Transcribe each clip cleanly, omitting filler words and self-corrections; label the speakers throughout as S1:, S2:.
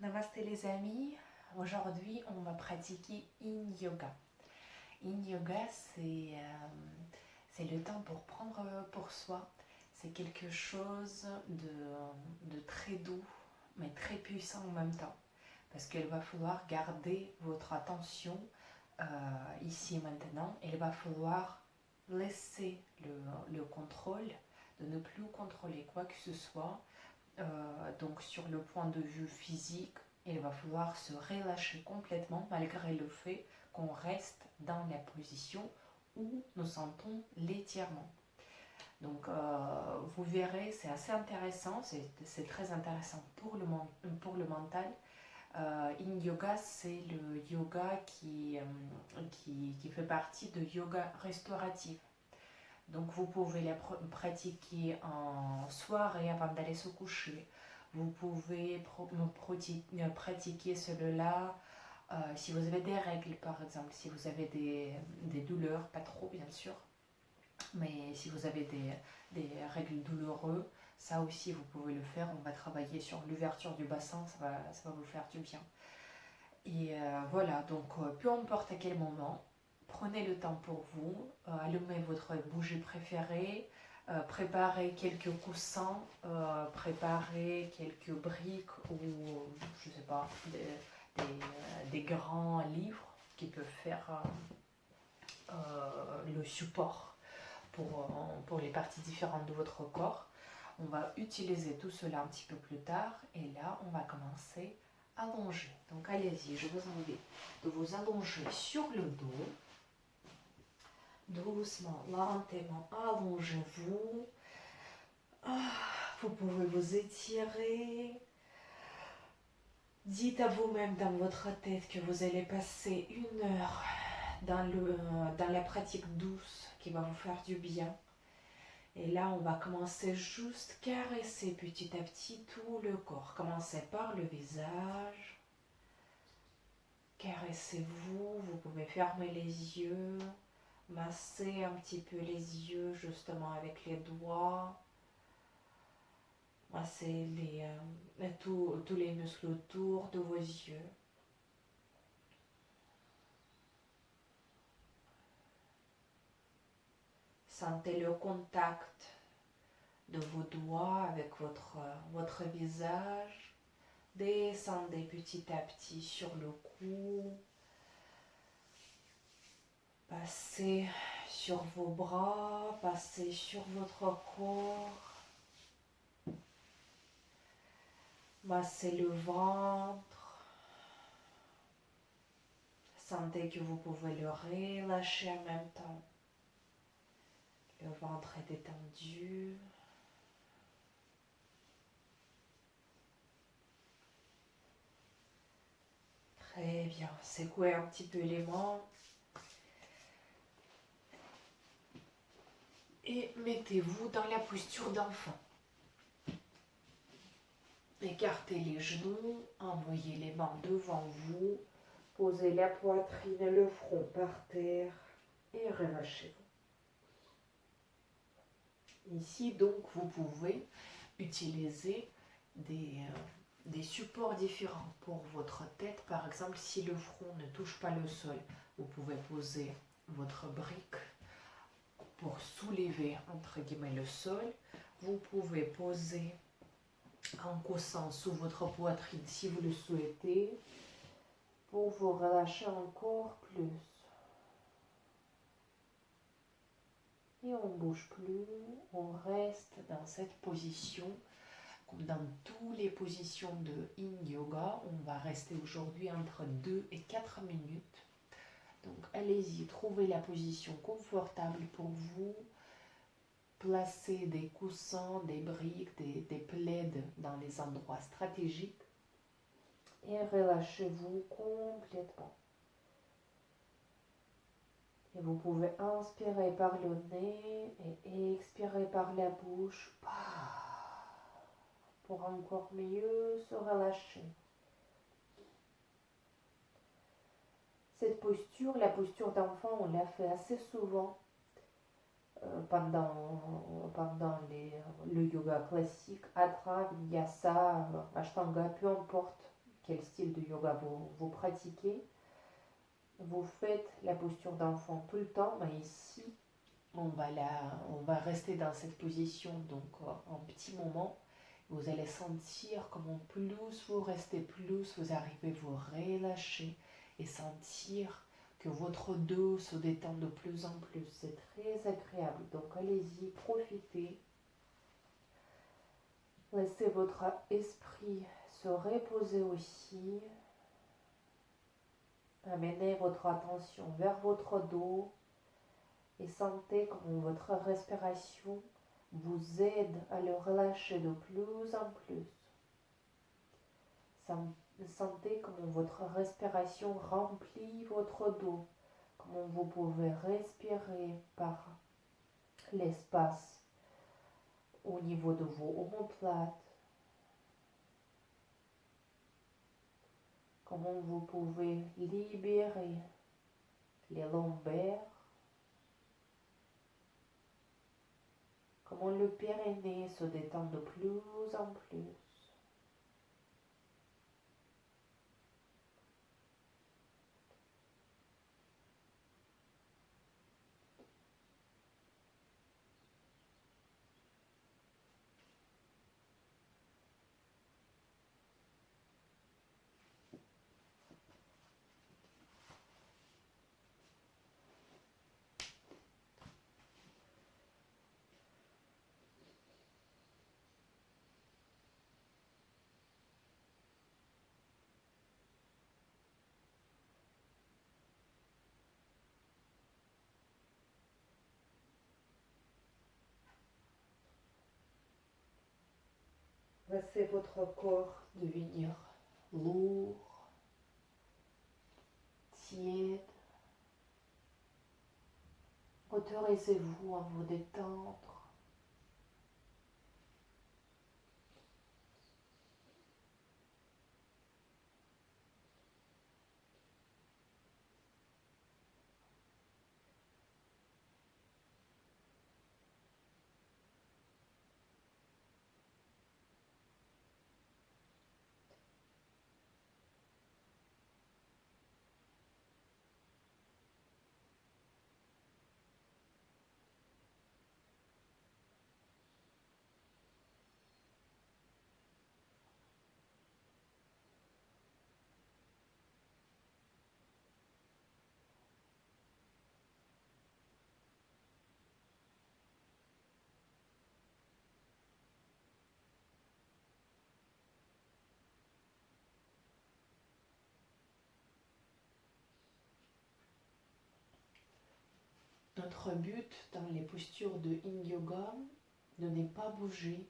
S1: Namasté les amis, aujourd'hui on va pratiquer Yin Yoga. Yin Yoga c'est le temps pour prendre pour soi, c'est quelque chose de très doux mais très puissant en même temps parce qu'il va falloir garder votre attention ici et maintenant et il va falloir laisser le contrôle, de ne plus contrôler quoi que ce soit. Donc sur le point de vue physique, il va falloir se relâcher complètement malgré le fait qu'on reste dans la position où nous sentons l'étirement. Donc vous verrez, c'est assez intéressant, c'est très intéressant pour le mental. In Yoga, c'est le yoga qui fait partie de yoga restauratif. Donc vous pouvez la pratiquer en soirée avant d'aller se coucher. Vous pouvez pratiquer celui-là si vous avez des règles par exemple, si vous avez des douleurs, pas trop bien sûr, mais si vous avez des règles douloureuses, ça aussi vous pouvez le faire. On va travailler sur l'ouverture du bassin, ça va vous faire du bien. Et voilà, donc peu importe à quel moment, prenez le temps pour vous, allumez votre bougie préférée, préparez quelques coussins, préparez quelques briques ou, je sais pas, des grands livres qui peuvent faire le support pour les parties différentes de votre corps. On va utiliser tout cela un petit peu plus tard et là, on va commencer à allonger. Donc allez-y, je vous invite de vous allonger sur le dos. Doucement, lentement, allongez-vous. Vous pouvez vous étirer. Dites à vous-même dans votre tête que vous allez passer 1 heure dans la pratique douce qui va vous faire du bien. Et là, on va commencer juste caresser petit à petit tout le corps. Commencez par le visage. Caressez-vous, vous pouvez fermer les yeux, masser un petit peu les yeux justement avec les doigts. Massez tous les muscles autour de vos yeux. Sentez le contact de vos doigts avec votre visage. Descendez petit à petit sur le cou. Passez sur vos bras, passez sur votre corps. Massez le ventre. Sentez que vous pouvez le relâcher en même temps. Le ventre est détendu. Très bien. Secouez un petit peu les mains. Et mettez-vous dans la posture d'enfant. Écartez les genoux, envoyez les mains devant vous, posez la poitrine et le front par terre et relâchez-vous. Ici donc vous pouvez utiliser des supports différents pour votre tête. Par exemple, si le front ne touche pas le sol, vous pouvez poser votre brique pour soulever entre guillemets le sol. Vous pouvez poser un coussin sous votre poitrine si vous le souhaitez pour vous relâcher encore plus. Et on ne bouge plus, on reste dans cette position. Comme dans toutes les positions de Yin Yoga, on va rester aujourd'hui entre 2 et 4 minutes. Donc allez-y, trouvez la position confortable pour vous. Placez des coussins, des briques, des plaids dans les endroits stratégiques. Et relâchez-vous complètement. Et vous pouvez inspirer par le nez et expirer par la bouche pour encore mieux se relâcher. Cette posture, la posture d'enfant, on l'a fait assez souvent pendant le yoga classique, Adra, Vinyasa, Ashtanga, peu importe quel style de yoga vous pratiquez. Vous faites la posture d'enfant tout le temps, mais ici, on va rester dans cette position donc un petit moment. Vous allez sentir comment plus vous restez, plus vous arrivez à vous relâcher et sentir que votre dos se détend de plus en plus. C'est très agréable, donc allez-y, profitez. Laissez votre esprit se reposer aussi. Amenez votre attention vers votre dos et sentez comment votre respiration vous aide à le relâcher de plus en plus. Sentez comment votre respiration remplit votre dos, comment vous pouvez respirer par l'espace au niveau de vos omoplates, comment vous pouvez libérer les lombaires, comment le périnée se détend de plus en plus. Laissez votre corps devenir lourd, tiède. Autorisez-vous à vous détendre. Notre but dans les postures de Yin Yoga, de ne pas bouger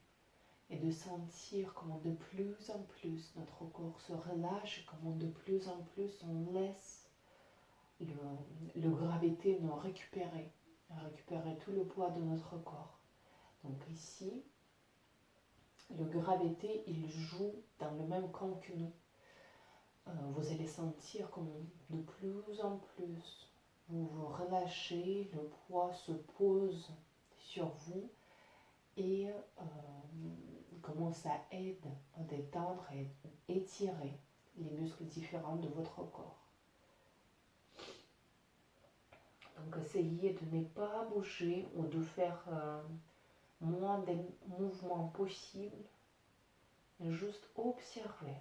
S1: et de sentir comment de plus en plus notre corps se relâche, comment de plus en plus on laisse le gravité nous récupérer tout le poids de notre corps. Donc ici, le gravité, il joue dans le même camp que nous. Vous allez sentir comment de plus en plus vous vous relâchez, le poids se pose sur vous et comment ça aide à détendre et étirer les muscles différents de votre corps. Donc essayez de ne pas bouger ou de faire moins de mouvements possibles, juste observer.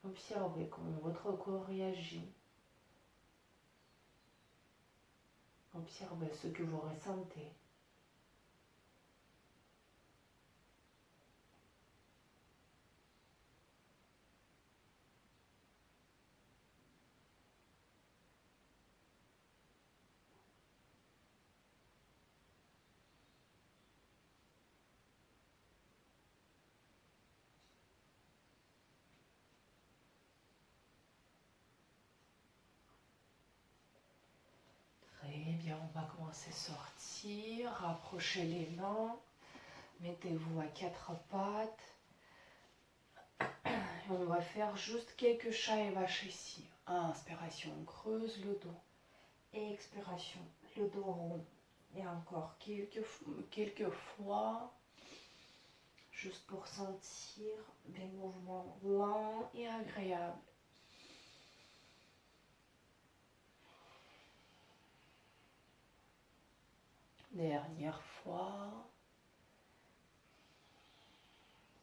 S1: Observez comment votre corps réagit. Observez ce que vous ressentez. Très bien, on va commencer à sortir. Rapprochez les mains. Mettez-vous à quatre pattes. Et on va faire juste quelques chats et vaches ici. Inspiration, on creuse le dos. Expiration, le dos rond. Et encore quelques fois, juste pour sentir des mouvements lents et agréables. Dernière fois.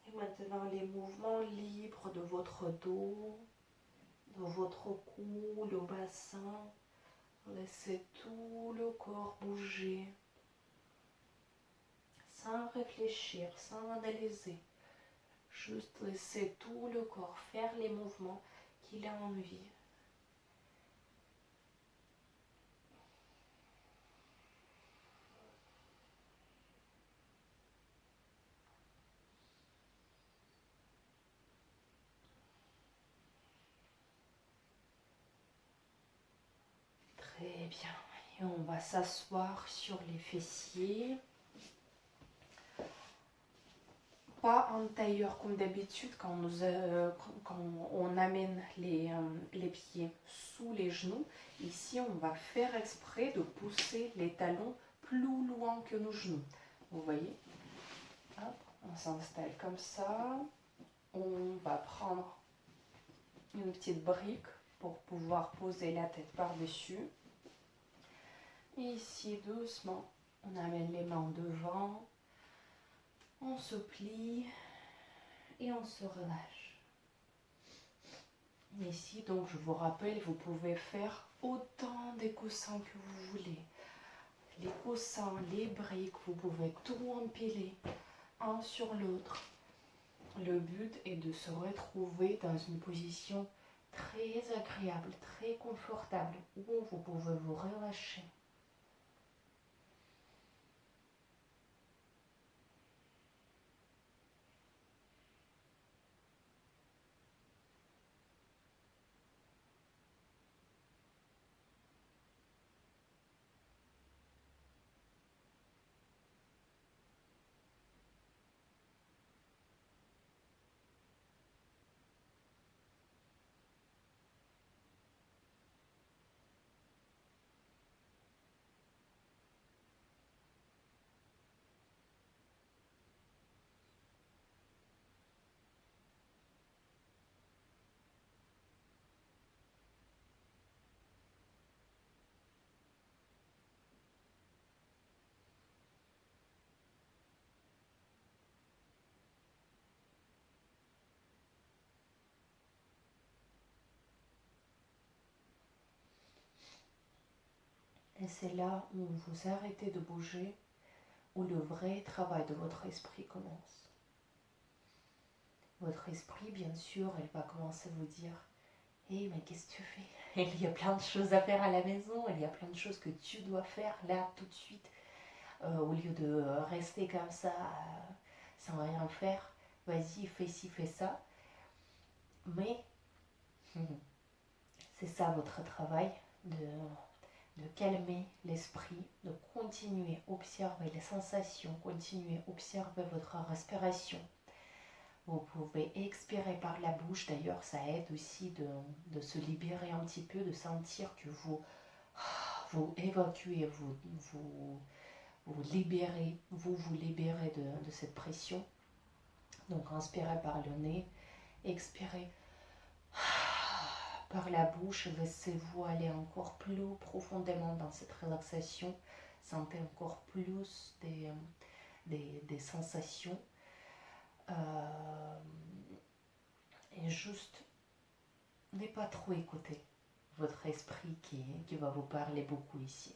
S1: Et maintenant les mouvements libres de votre dos, de votre cou, le bassin. Laissez tout le corps bouger. Sans réfléchir, sans analyser. Juste laissez tout le corps faire les mouvements qu'il a envie. Très bien. Et on va s'asseoir sur les fessiers. Pas en tailleur comme d'habitude quand on amène les pieds sous les genoux. Ici, on va faire exprès de pousser les talons plus loin que nos genoux. Vous voyez? Hop, on s'installe comme ça. On va prendre une petite brique pour pouvoir poser la tête par-dessus. Et ici, doucement, on amène les mains devant. On se plie et on se relâche. Ici, donc, je vous rappelle, vous pouvez faire autant de coussins que vous voulez. Les coussins, les briques, vous pouvez tout empiler un sur l'autre. Le but est de se retrouver dans une position très agréable, très confortable, où vous pouvez vous relâcher. Et c'est là où vous arrêtez de bouger, où le vrai travail de votre esprit commence. Votre esprit, bien sûr, elle va commencer à vous dire « Hé, mais qu'est-ce que tu fais? Il y a plein de choses à faire à la maison, il y a plein de choses que tu dois faire là, tout de suite. Au lieu de rester comme ça, sans rien faire, vas-y, fais ci, fais ça. » Mais c'est ça votre travail, de calmer l'esprit, de continuer à observer les sensations, continuer à observer votre respiration. Vous pouvez expirer par la bouche, d'ailleurs ça aide aussi de se libérer un petit peu, de sentir que vous évacuez, vous libérez, vous libérez de cette pression. Donc inspirez par le nez, expirez par la bouche, laissez-vous aller encore plus profondément dans cette relaxation. Sentez encore plus des sensations. Et juste, ne pas trop écouter votre esprit qui va vous parler beaucoup ici.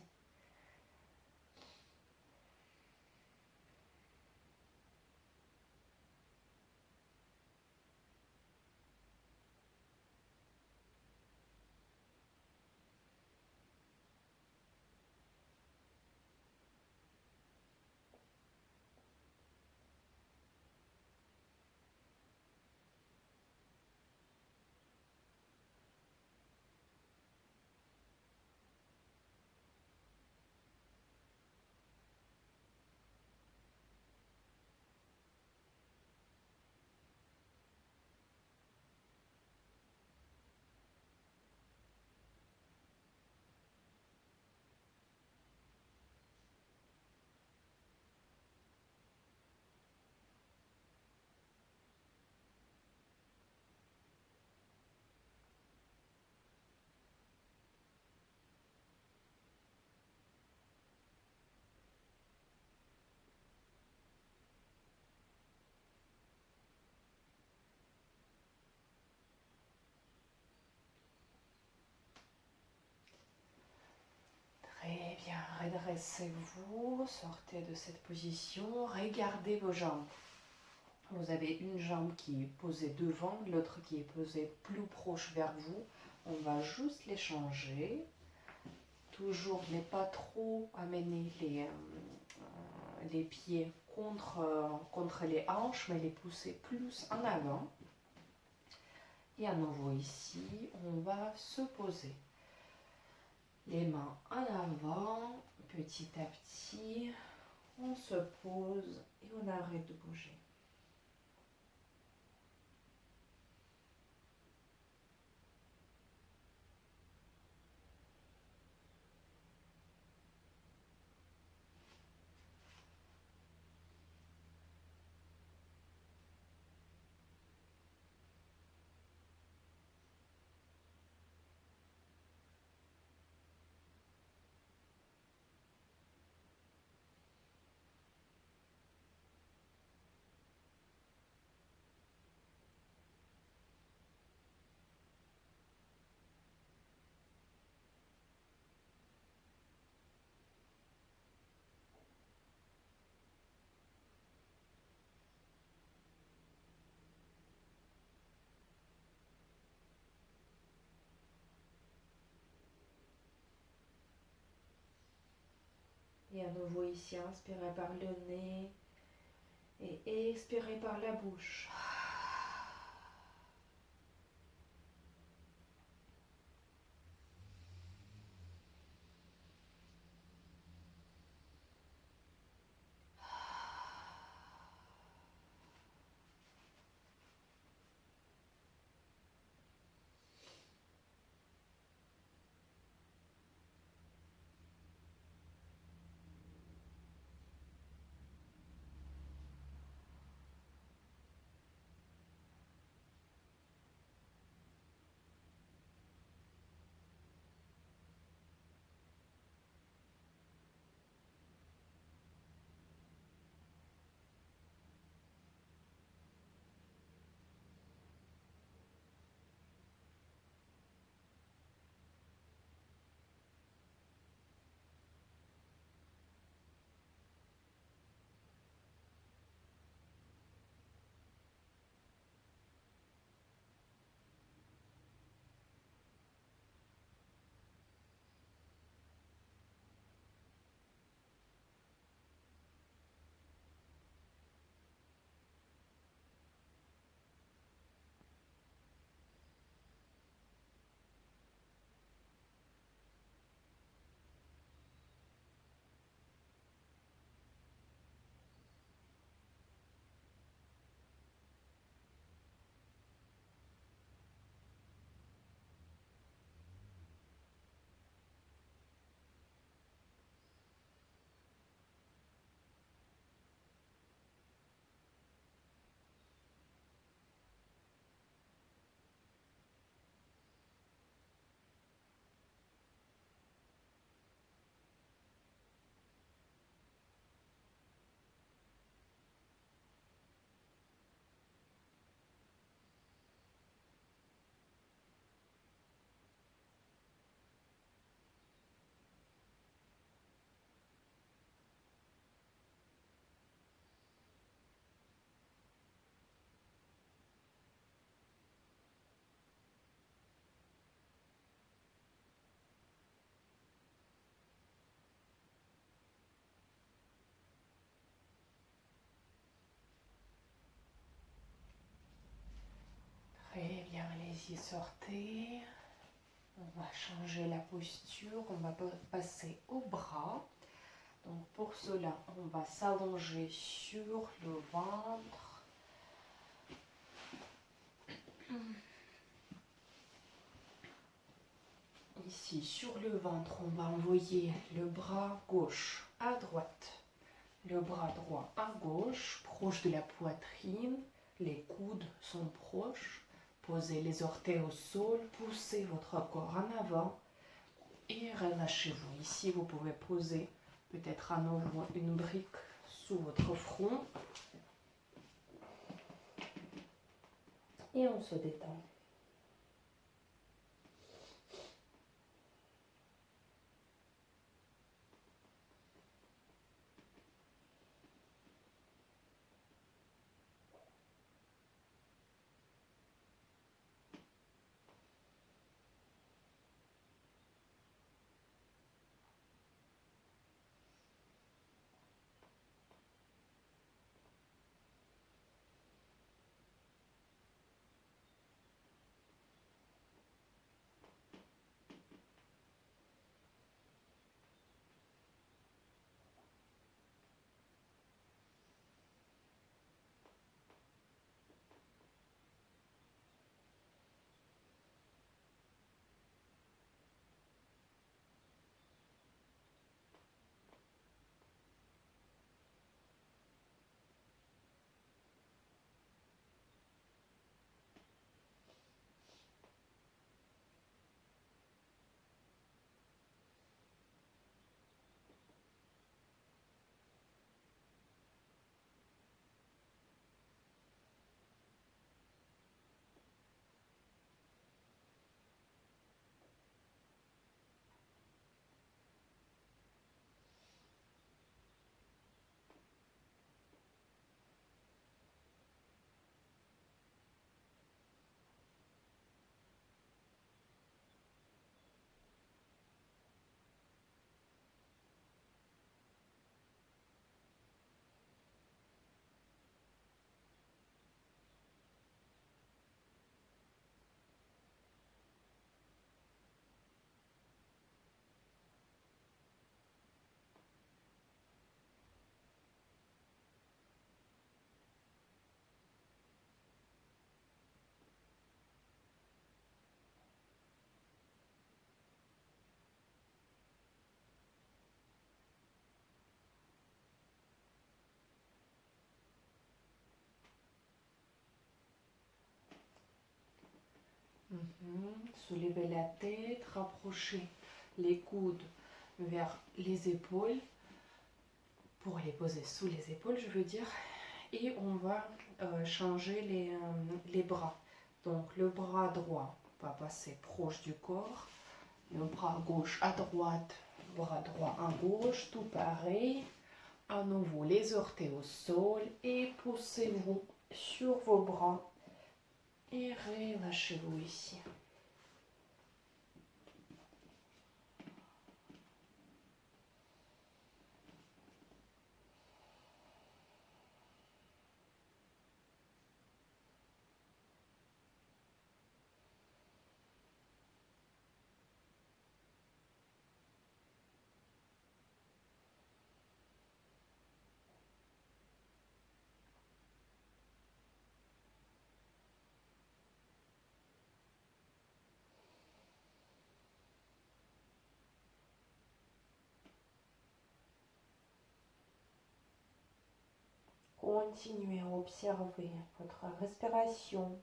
S1: bien, redressez-vous, sortez de cette position, regardez vos jambes. Vous avez une jambe qui est posée devant, l'autre qui est posée plus proche vers vous. On va juste les changer. Toujours ne pas trop amener les pieds contre les hanches, mais les pousser plus en avant. Et à nouveau ici, on va se poser. Les mains en avant, petit à petit, on se pose et on arrête de bouger. Et à nouveau ici, inspirez par le nez et expirez par la bouche. Très bien, allez-y, sortez. On va changer la posture, on va passer au bras. Donc pour cela, on va s'allonger sur le ventre. Ici, sur le ventre, on va envoyer le bras gauche à droite, le bras droit à gauche, proche de la poitrine. Les coudes sont proches. Posez les orteils au sol, poussez votre corps en avant et relâchez-vous. Ici, vous pouvez poser peut-être à nouveau une brique sous votre front. Et on se détend. Soulevez la tête, rapprochez les coudes vers les épaules pour les poser sous les épaules, je veux dire. Et on va changer les bras. Donc le bras droit va passer proche du corps, le bras gauche à droite, bras droit à gauche, tout pareil. À nouveau les orteils au sol et poussez-vous sur vos bras et relâchez-vous ici. Continuez à observer votre respiration.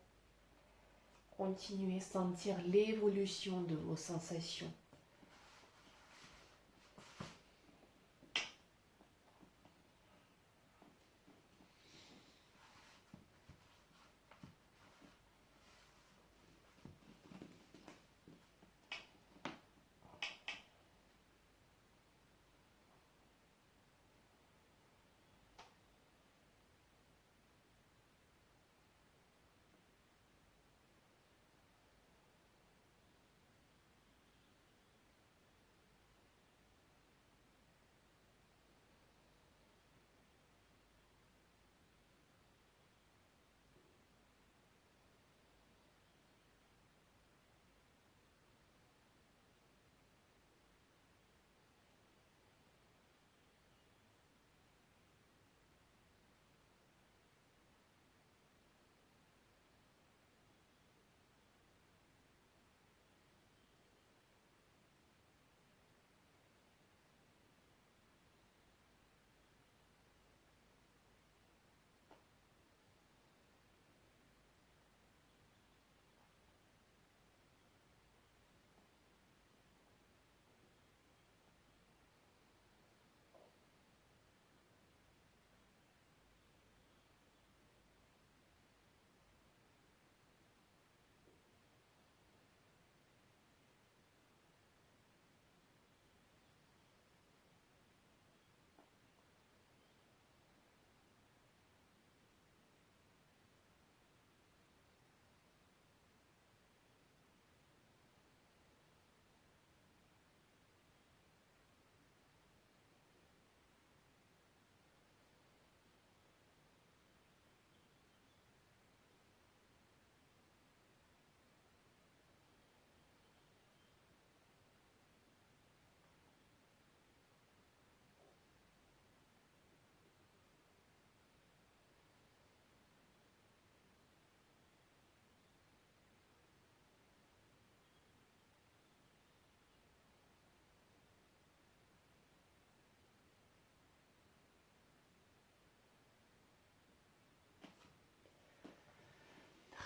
S1: Continuez à sentir l'évolution de vos sensations.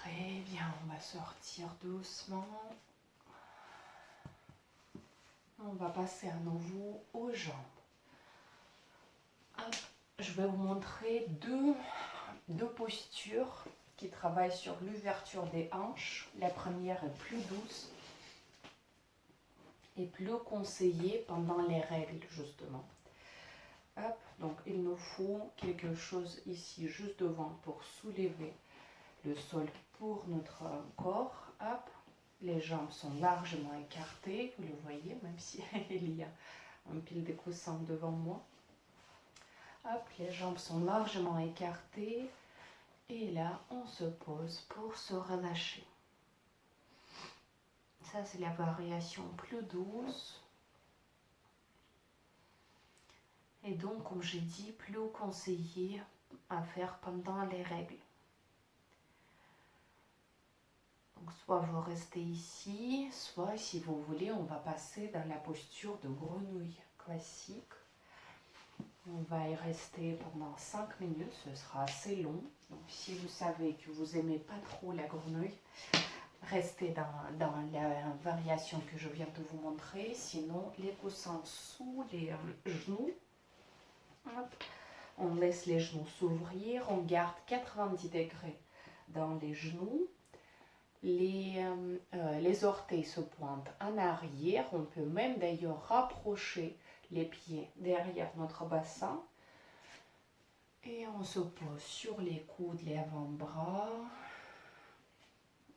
S1: Très bien, on va sortir doucement. On va passer à nouveau aux jambes. Hop, je vais vous montrer deux postures qui travaillent sur l'ouverture des hanches. La première est plus douce et plus conseillée pendant les règles, justement. Hop, donc il nous faut quelque chose ici juste devant pour soulever le sol pour notre corps. Hop, les jambes sont largement écartées, vous le voyez, même si il y a un pile de coussins devant moi. Hop, les jambes sont largement écartées et là on se pose pour se relâcher. Ça c'est la variation plus douce. Et donc, comme j'ai dit, plus conseillé à faire pendant les règles. Donc, soit vous restez ici, soit si vous voulez, on va passer dans la posture de grenouille classique. On va y rester pendant 5 minutes, ce sera assez long. Donc, si vous savez que vous n'aimez pas trop la grenouille, rester dans la variation que je viens de vous montrer. Sinon, les coussins sous les genoux. Hop. On laisse les genoux s'ouvrir, on garde 90 degrés dans les genoux. Les orteils se pointent en arrière. On peut même d'ailleurs rapprocher les pieds derrière notre bassin. Et on se pose sur les coudes, les avant-bras.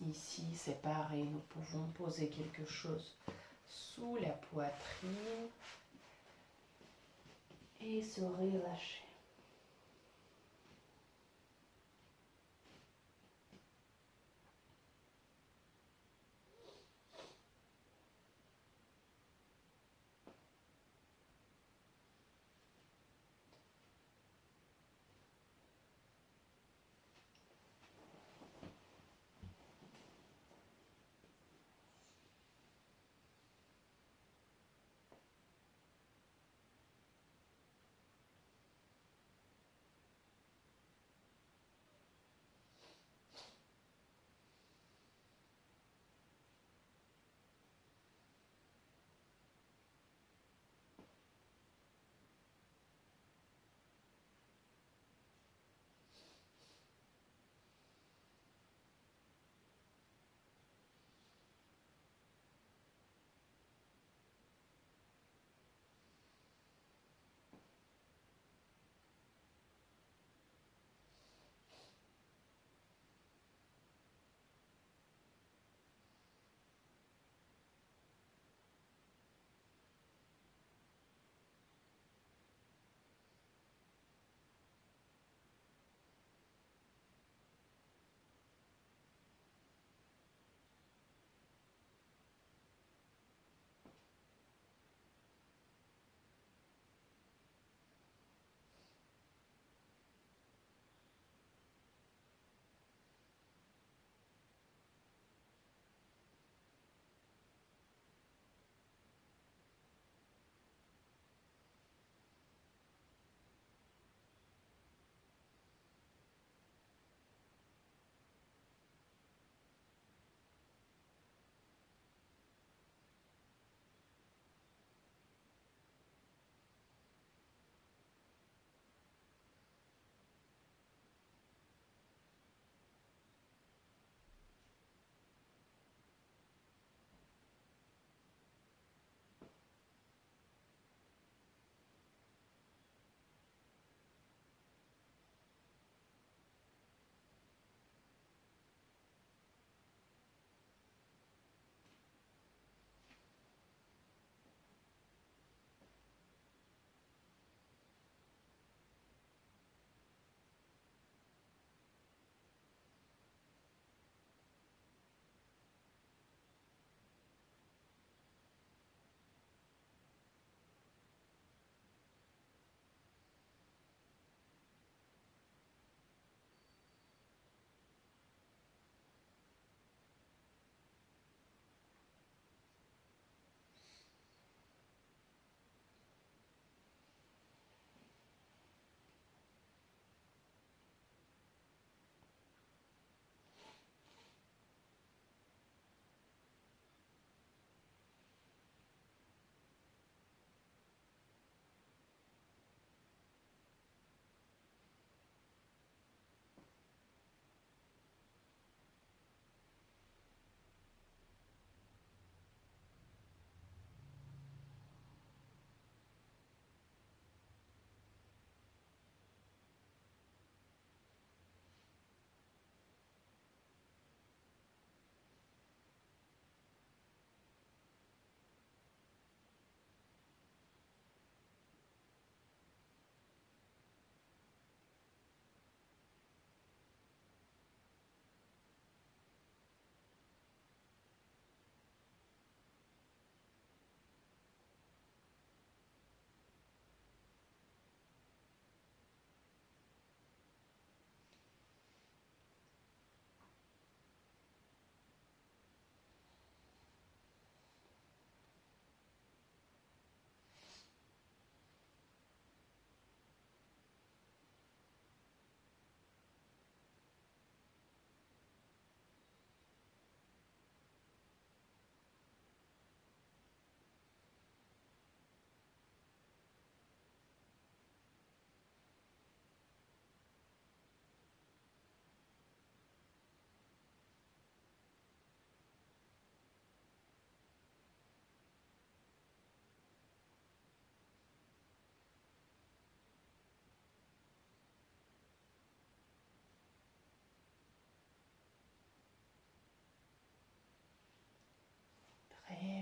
S1: Ici, c'est pareil, nous pouvons poser quelque chose sous la poitrine et se relâcher.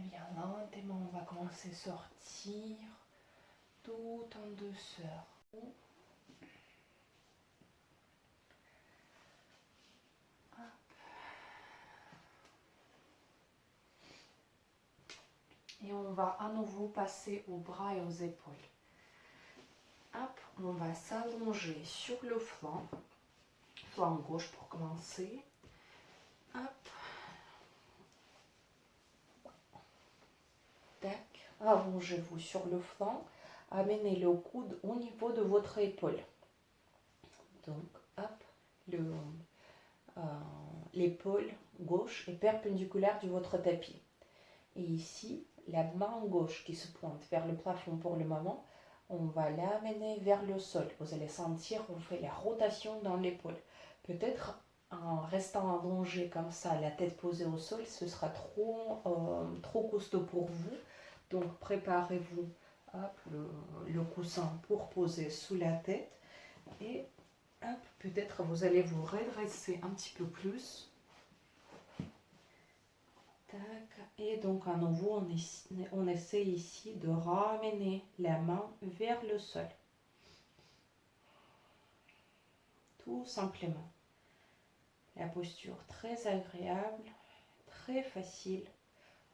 S1: bien, lentement, on va commencer à sortir tout en douceur. Et on va à nouveau passer aux bras et aux épaules. Hop, on va s'allonger sur le flanc gauche pour commencer. Hop. Tac. Allongez-vous sur le flanc. Amenez le coude au niveau de votre épaule. Donc, hop, l'épaule gauche est perpendiculaire de votre tapis. Et ici, la main gauche qui se pointe vers le plafond pour le moment, on va l'amener vers le sol. Vous allez sentir, on fait la rotation dans l'épaule. Peut-être en restant allongé comme ça, la tête posée au sol, ce sera trop costaud pour vous. Donc préparez-vous le coussin pour poser sous la tête. Et peut-être vous allez vous redresser un petit peu plus. Et donc à nouveau, on essaie ici de ramener la main vers le sol. Tout simplement. La posture très agréable, très facile.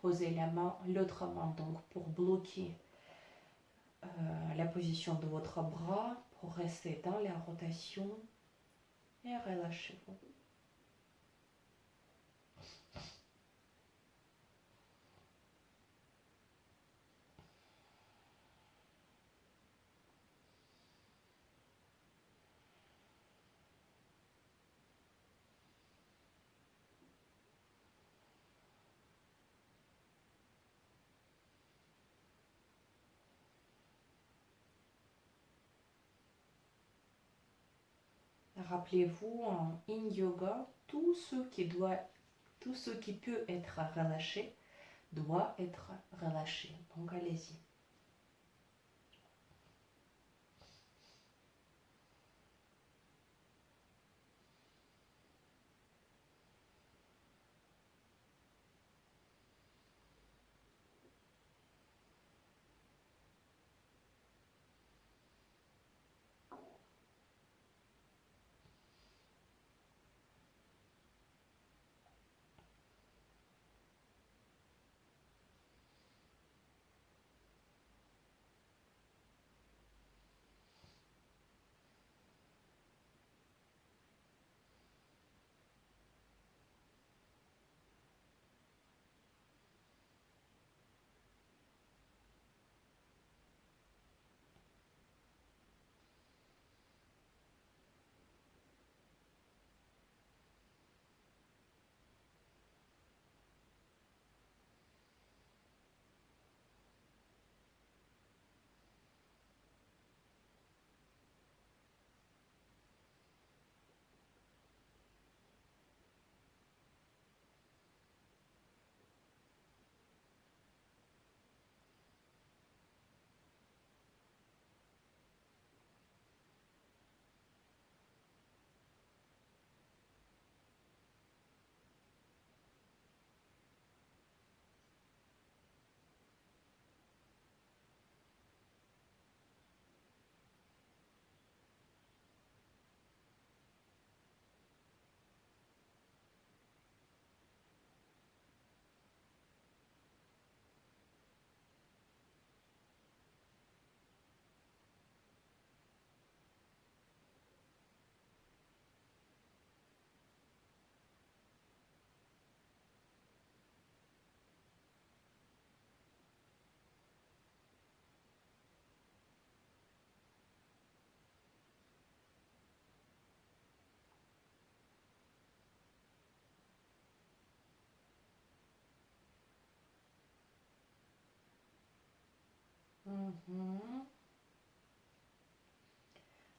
S1: Posez l'autre main donc pour bloquer la position de votre bras, pour rester dans la rotation et relâchez-vous. Rappelez-vous, en Yin Yoga, tout ce qui peut être relâché doit être relâché. Donc allez-y.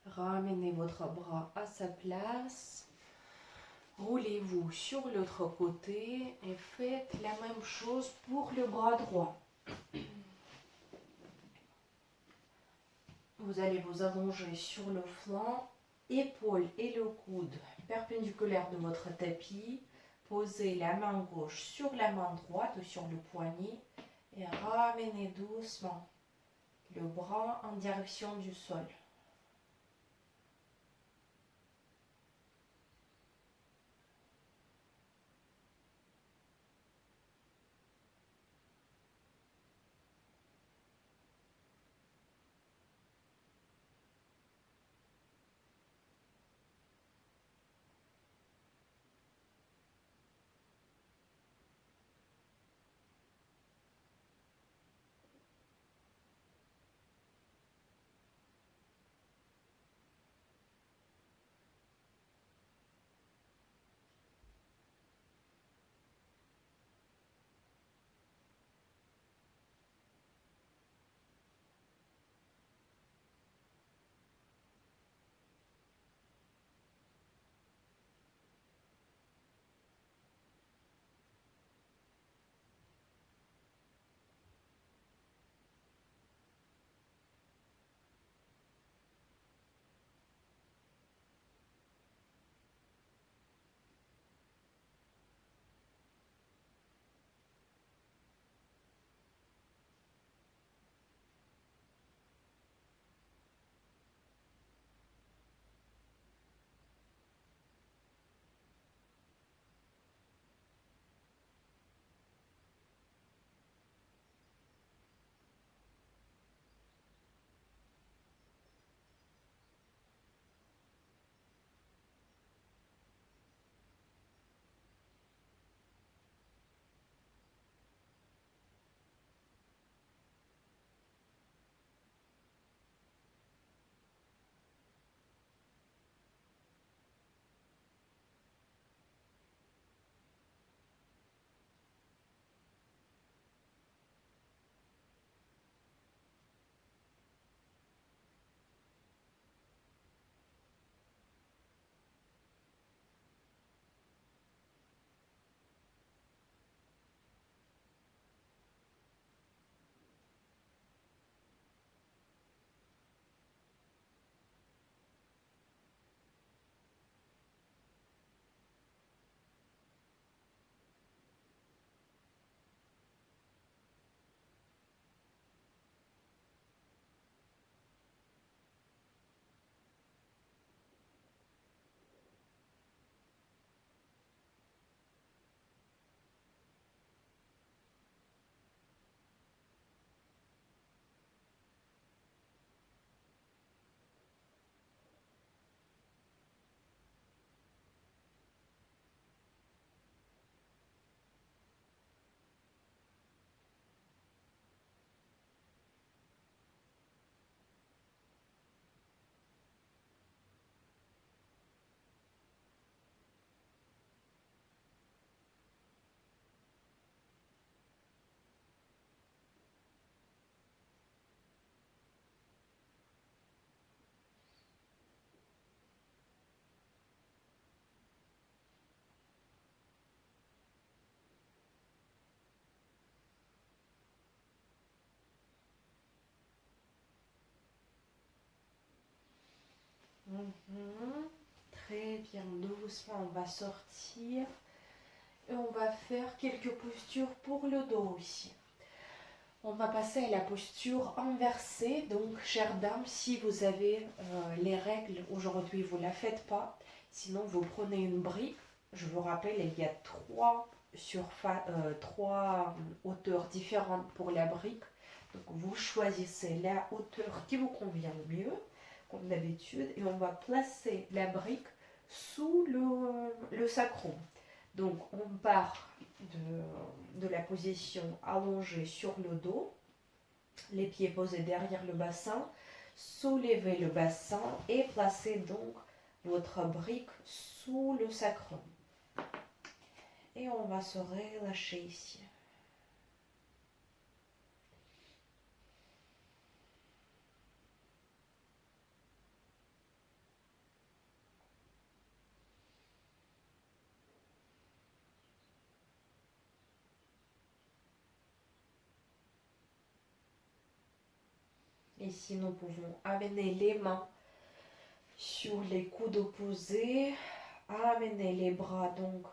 S1: Ramenez votre bras à sa place. Roulez-vous sur l'autre côté et faites la même chose pour le bras droit. Vous allez vous allonger sur le flanc, épaules et le coude perpendiculaires de votre tapis. posez la main gauche sur la main droite ou sur le poignet et ramenez doucement le bras en direction du sol. Mhm. Très bien, doucement, on va sortir et on va faire quelques postures pour le dos aussi. On va passer à la posture inversée. Donc, chère dame, si vous avez les règles aujourd'hui, vous ne la faites pas. Sinon, vous prenez une brique. Je vous rappelle, il y a trois hauteurs différentes pour la brique. Donc, vous choisissez la hauteur qui vous convient le mieux, comme d'habitude. Et on va placer la brique sous le sacrum. Donc, on part de la position allongée sur le dos, les pieds posés derrière le bassin, soulevez le bassin et placez donc votre brique sous le sacrum. Et on va se relâcher ici. Ici, nous pouvons amener les mains sur les coudes opposés, amener les bras donc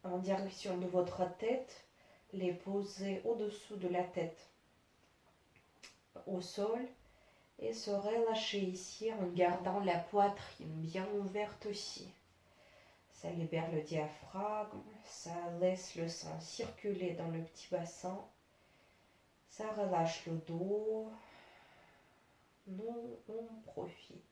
S2: en direction de votre tête, les poser au-dessous de la tête au sol et se relâcher ici en gardant la poitrine bien ouverte aussi. Ça libère le diaphragme, ça laisse le sang circuler dans le petit bassin, ça relâche le dos. Nous, on profite.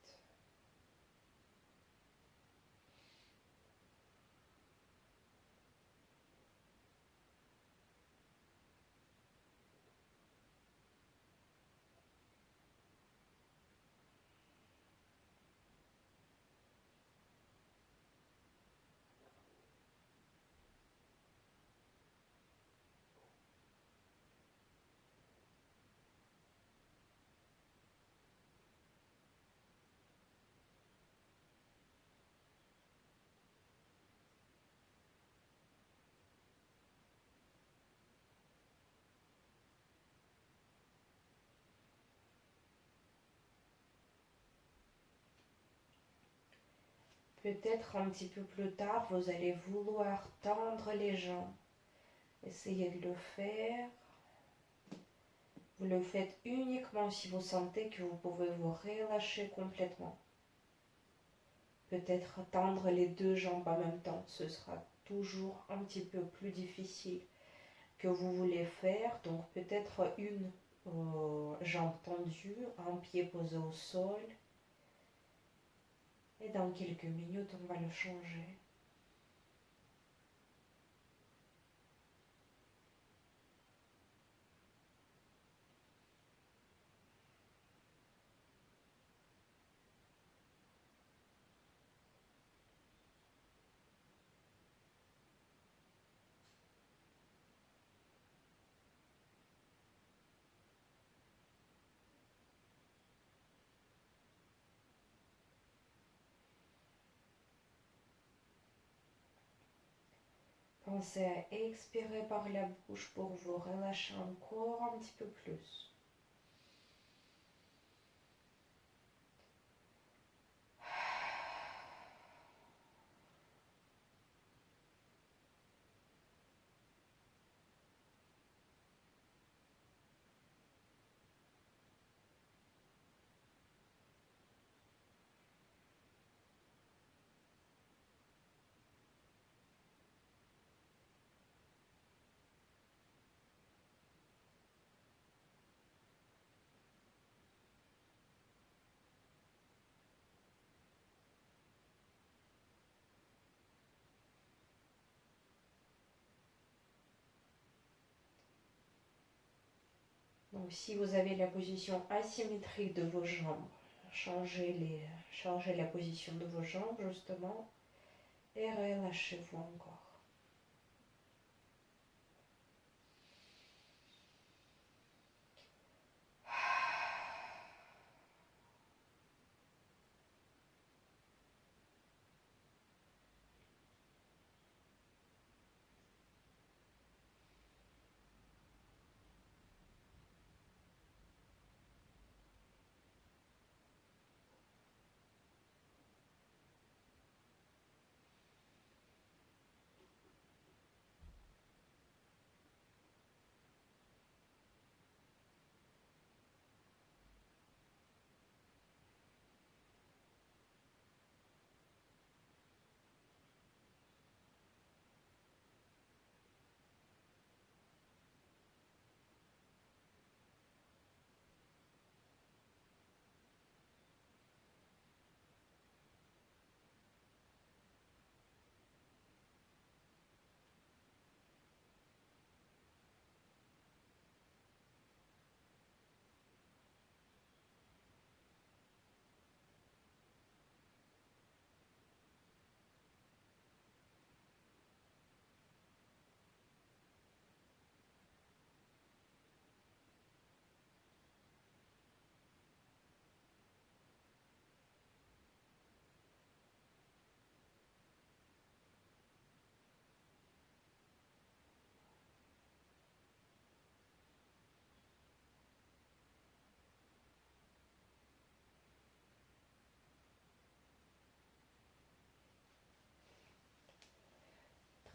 S2: Peut-être un petit peu plus tard, vous allez vouloir tendre les jambes. Essayez de le faire. Vous le faites uniquement si vous sentez que vous pouvez vous relâcher complètement. Peut-être tendre les deux jambes en même temps, ce sera toujours un petit peu plus difficile que vous voulez faire. Donc peut-être une jambe tendue, un pied posé au sol. Et dans quelques minutes, on va le changer. Pensez à expirer par la bouche pour vous relâcher encore un petit peu plus. Donc si vous avez la position asymétrique de vos jambes, changez la position de vos jambes justement et relâchez-vous encore.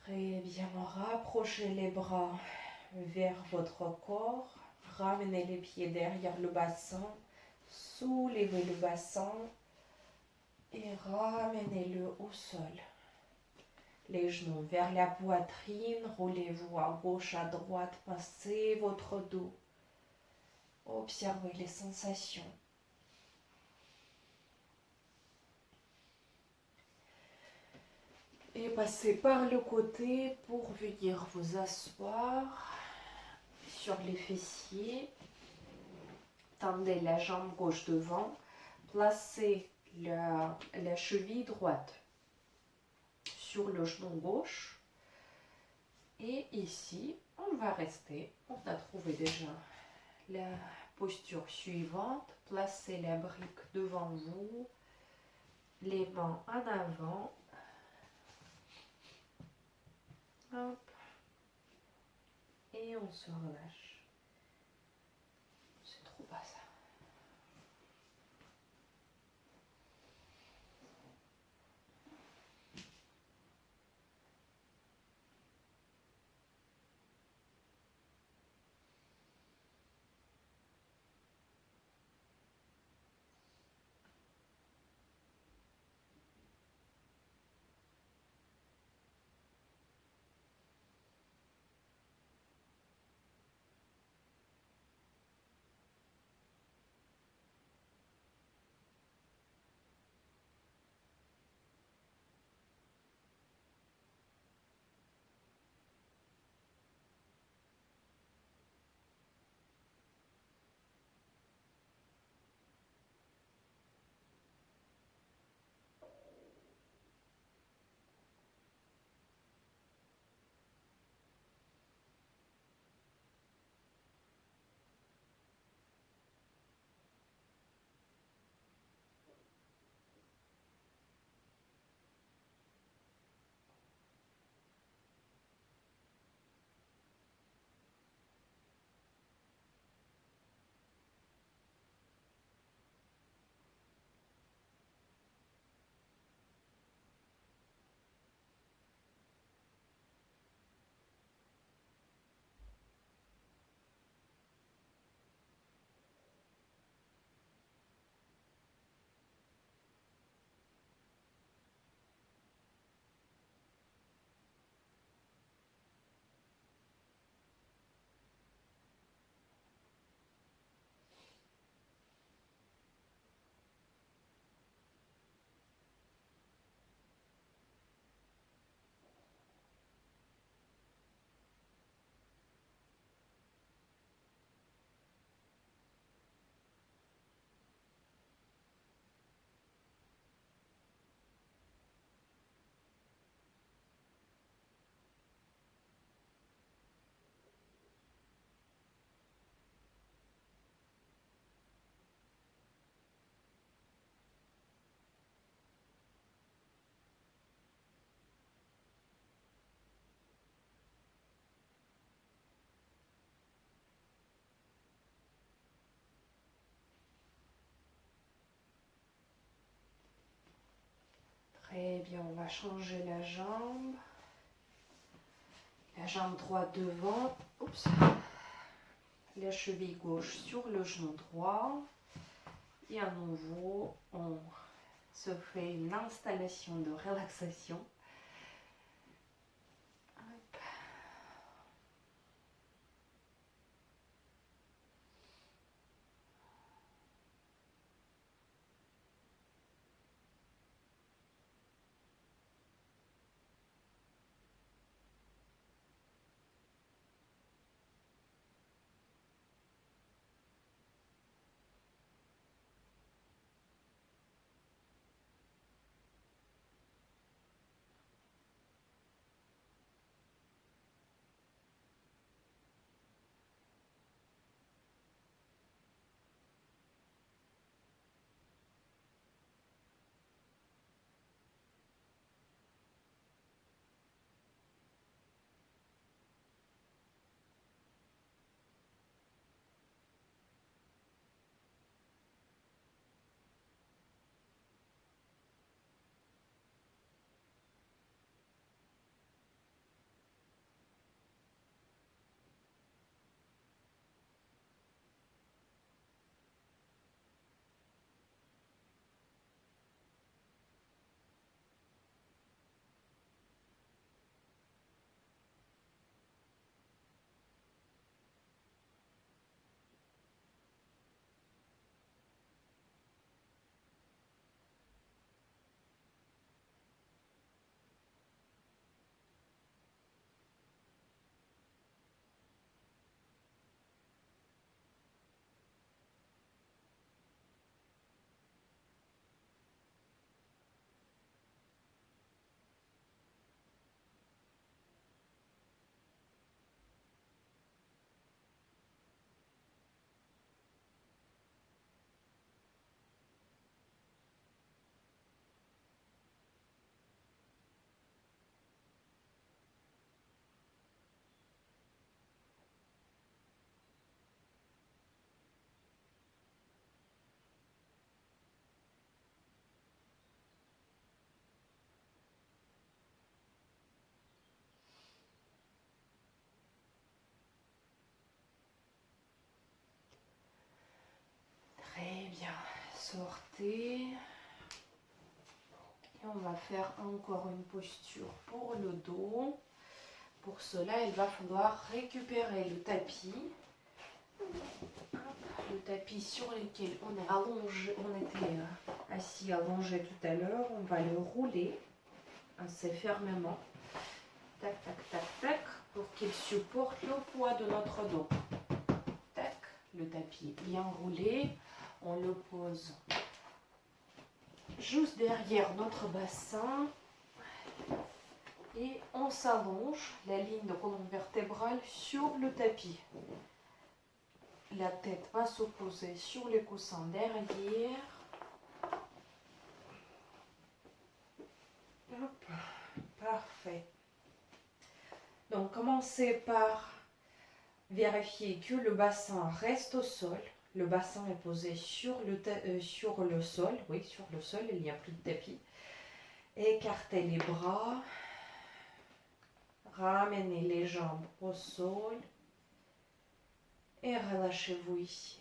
S2: Très bien, rapprochez les bras vers votre corps, ramenez les pieds derrière le bassin, soulevez le bassin et ramenez-le au sol. Les genoux vers la poitrine, roulez-vous à gauche, à droite, passez votre dos. Observez les sensations. Et passez par le côté pour venir vous asseoir sur les fessiers. Tendez la jambe gauche devant. Placez la cheville droite sur le genou gauche. Et ici, on va rester. On a trouvé déjà la posture suivante. Placez la brique devant vous. Les mains en avant. Hop. Et on se relâche. C'est trop bas ça. Très bien, on va changer la jambe. La jambe droite devant. Oups. La cheville gauche sur le genou droit. Et à nouveau, on se fait une installation de relaxation. Hop.
S1: sortez. Et on va faire encore une posture pour le dos. Pour cela, il va falloir récupérer le tapis. Le tapis sur lequel on est allongé, on était assis allongé tout à l'heure. On va le rouler assez fermement. Tac, tac, tac, tac, pour qu'il supporte le poids de notre dos. Tac, le tapis est bien roulé. On le pose juste derrière notre bassin. Et on s'allonge la ligne de colonne vertébrale sur le tapis. La tête va se poser sur les coussins derrière. Hop, parfait. Donc, commencez par vérifier que le bassin reste au sol. Le bassin est posé sur le sol. Oui, sur le sol, il n'y a plus de tapis. Écartez les bras. Ramenez les jambes au sol. Et relâchez-vous ici.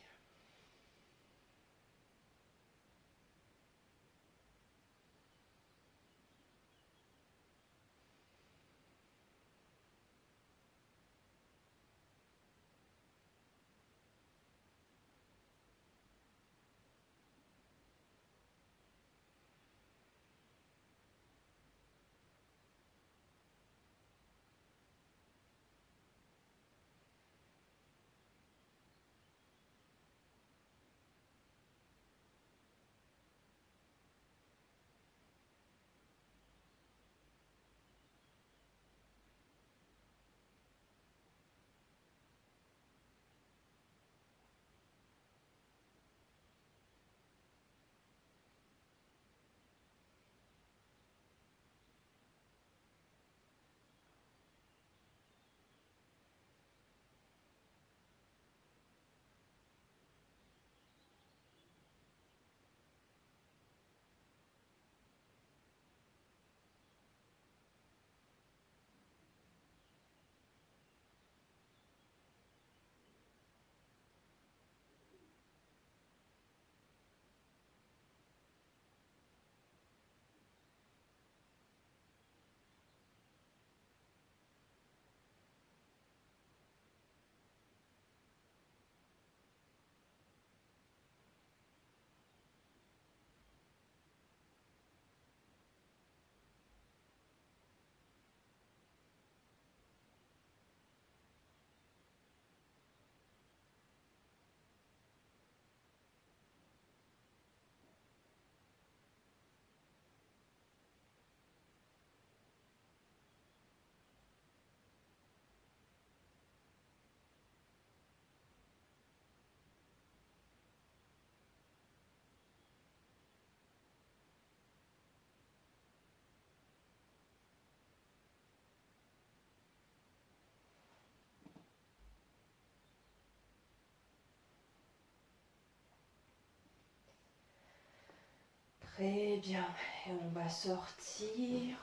S1: Très bien. Et on va sortir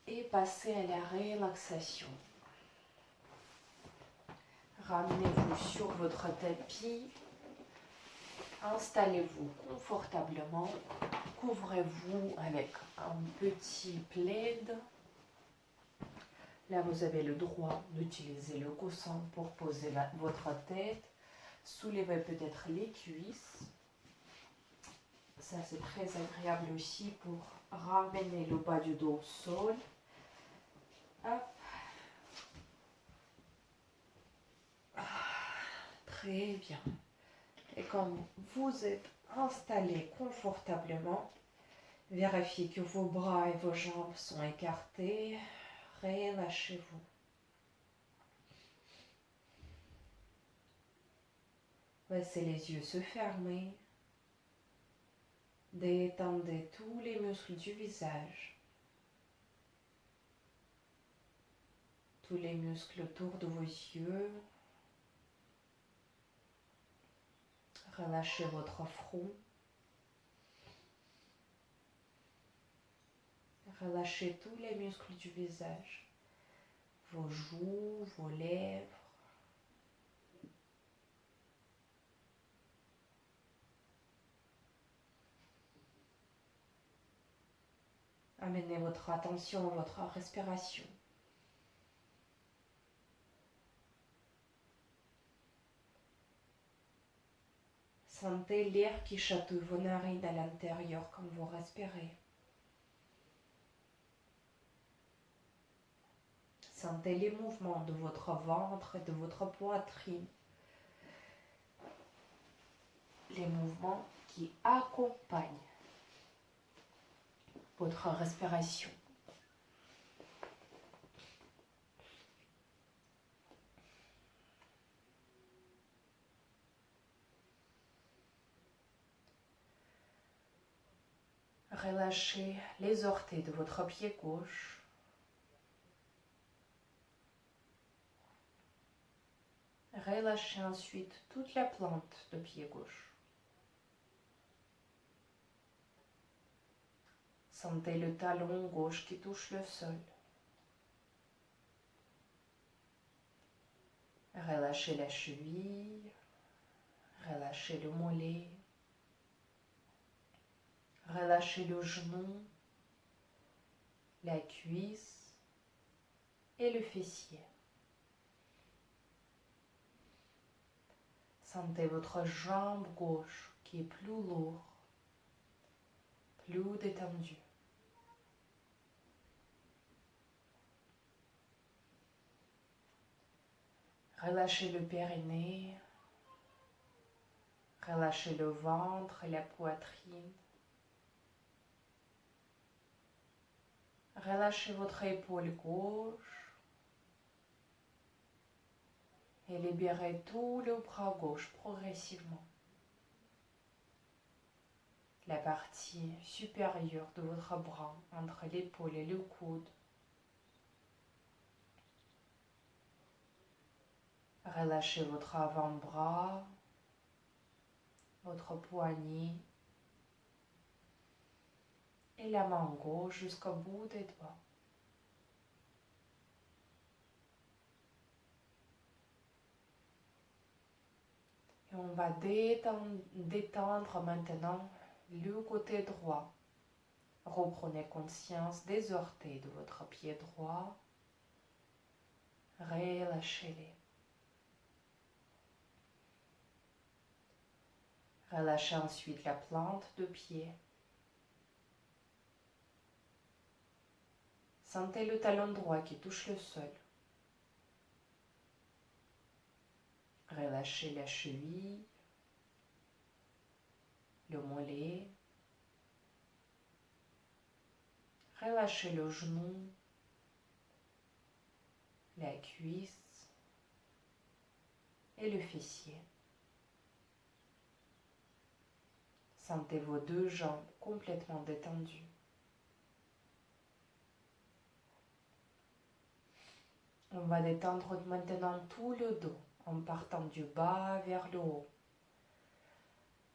S1: et passer à la relaxation. Ramenez-vous sur votre tapis. Installez-vous confortablement. Couvrez-vous avec un petit plaid. Là, vous avez le droit d'utiliser le coussin pour poser votre tête. Soulevez peut-être les cuisses. Ça, c'est très agréable aussi pour ramener le bas du dos au sol. Hop. Très bien. Et comme vous êtes installé confortablement, vérifiez que vos bras et vos jambes sont écartés. Relâchez-vous. Laissez les yeux se fermer. Détendez tous les muscles du visage. Tous les muscles autour de vos yeux. Relâchez votre front. Relâchez tous les muscles du visage. Vos joues, vos lèvres.
S2: Amenez votre attention à votre respiration. Sentez l'air qui chatouille vos narines à l'intérieur quand vous respirez. Sentez les mouvements de votre ventre et de votre poitrine. Les mouvements qui accompagnent votre respiration. Relâchez les orteils de votre pied gauche. Relâchez ensuite toute la plante de pied gauche. Sentez le talon gauche qui touche le sol. Relâchez la cheville, relâchez le mollet, relâchez le genou, la cuisse et le fessier. Sentez votre jambe gauche qui est plus lourde, plus détendue. Relâchez le périnée, relâchez le ventre et la poitrine. Relâchez votre épaule gauche et libérez tout le bras gauche progressivement. La partie supérieure de votre bras entre l'épaule et le coude. Relâchez votre avant-bras, votre poignet et la main gauche jusqu'au bout des doigts. Et on va détendre maintenant le côté droit. Reprenez conscience des orteils de votre pied droit. Relâchez-les. Relâchez ensuite la plante de pied. Sentez le talon droit qui touche le sol. Relâchez la cheville, le mollet. Relâchez le genou, la cuisse et le fessier. Sentez vos deux jambes complètement détendues. On va détendre maintenant tout le dos en partant du bas vers le haut.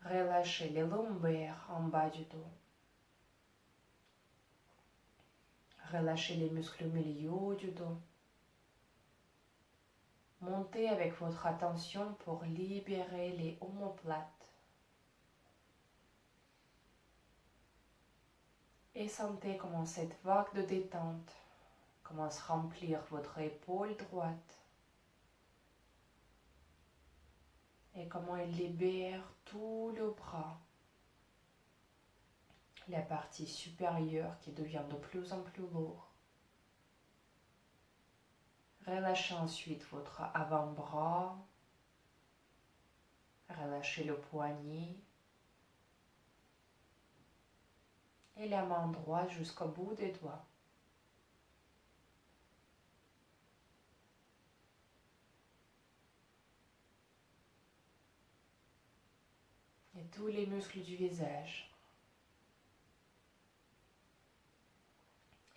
S2: Relâchez les lombaires en bas du dos. Relâchez les muscles milieu du dos. Montez avec votre attention pour libérer les omoplates. Et sentez comment cette vague de détente commence à remplir votre épaule droite. Et comment elle libère tout le bras. La partie supérieure qui devient de plus en plus lourde. Relâchez ensuite votre avant-bras. Relâchez le poignet. Et la main droite jusqu'au bout des doigts. Et tous les muscles du visage.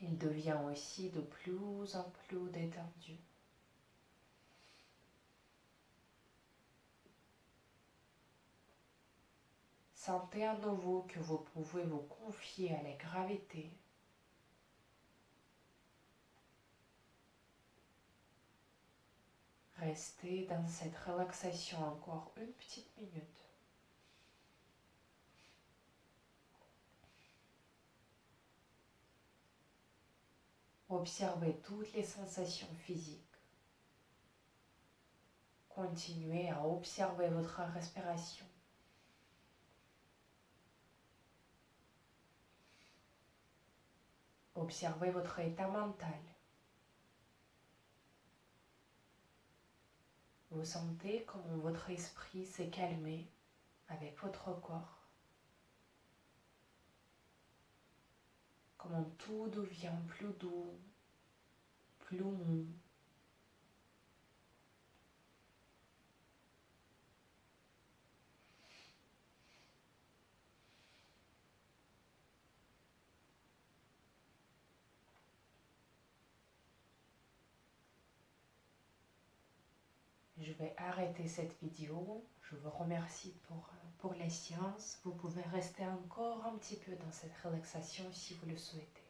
S2: Il devient aussi de plus en plus détendu. Sentez à nouveau que vous pouvez vous confier à la gravité. Restez dans cette relaxation encore une petite minute.
S1: Observez toutes les sensations physiques. Continuez à observer votre respiration. Observez votre état mental. Vous sentez comment votre esprit s'est calmé avec votre corps. Comment tout devient plus doux, plus mou. Je vais arrêter cette vidéo. Je vous remercie pour la séance. Vous pouvez rester encore un petit peu dans cette relaxation si vous le souhaitez.